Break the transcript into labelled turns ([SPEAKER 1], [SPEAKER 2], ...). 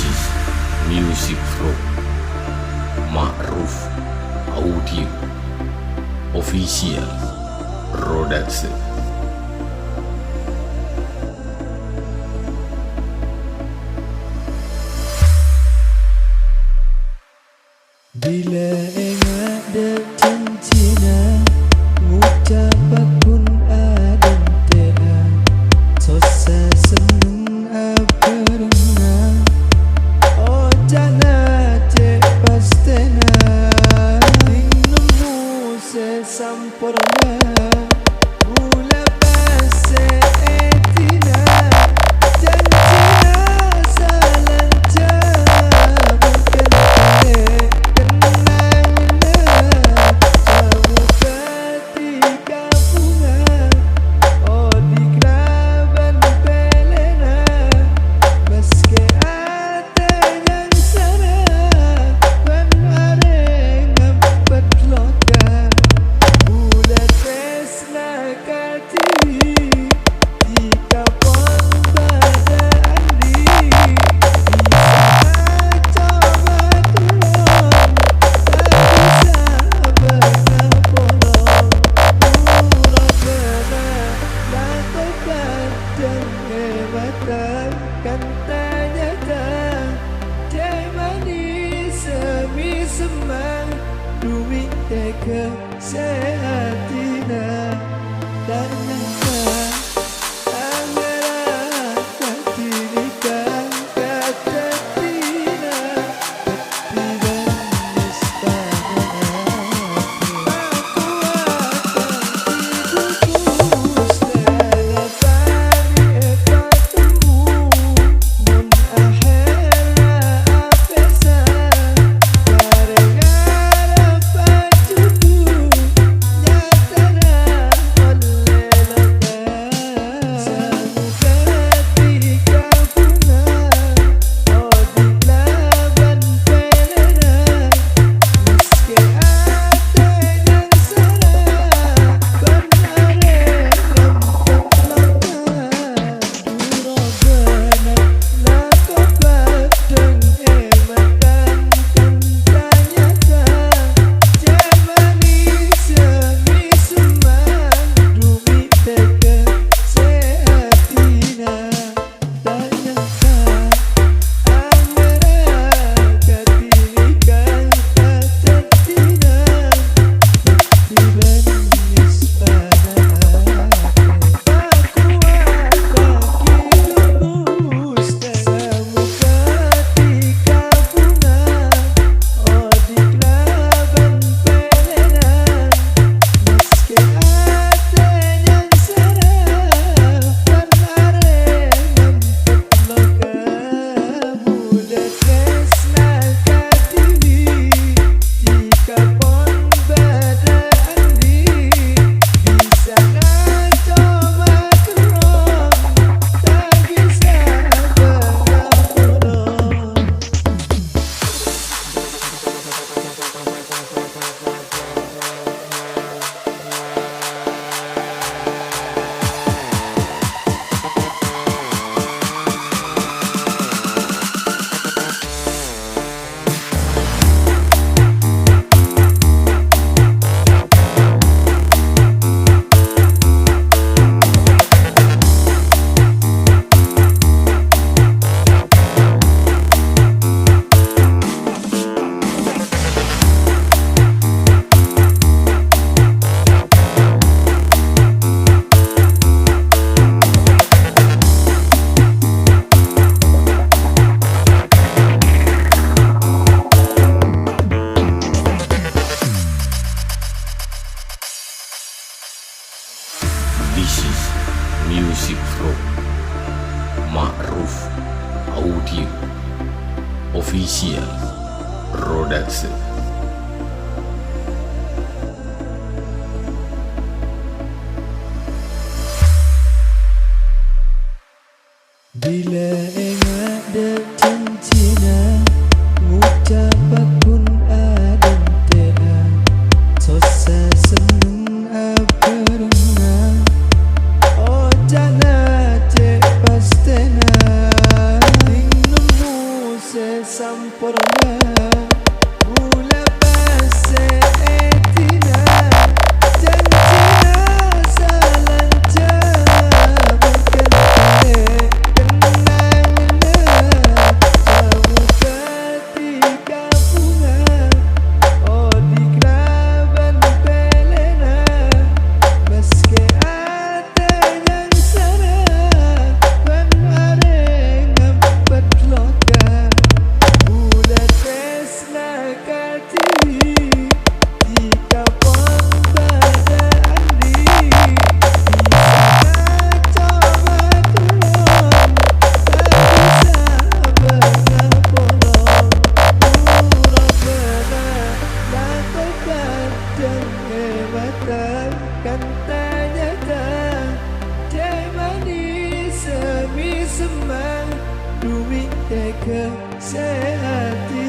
[SPEAKER 1] is music from Ma'ruf Audio Official Production.
[SPEAKER 2] Bila engak ada cincina ngucap pun adem tea sosa seneng aperna oh jana cek pastena nemu se sampurna mula pase etina cincina salanca bukan kan ternyata cai manis semi semang duit teka sehatina dan nyata anggaran katirikan kata tina ketiban istana aku akan dibungkus dan apani epatemu mun ahera apesa gara-gara pacuku nyatana oleh samu ketika bunga oh di laban pelena meski ada yang salah kon are lempet laka durobana lako badeng ematan kentanyata jamani semi semang dumi teke sehatina tanyata angara katirikan katatina ketiban istana aku akan dibungkus samu ketika bunga oh di laban pelena meski ada yang salah kan are ngempet loka muda tresna katini jika pon bada andi bisa ngaco makrong tak bisa berlaku.
[SPEAKER 1] This is music from Ma'ruf Audio Official Production.
[SPEAKER 2] Bila engak ada cincina ngucap pun adem tea sosa seneng aperna oh jana cek pastena nemu se teka sehati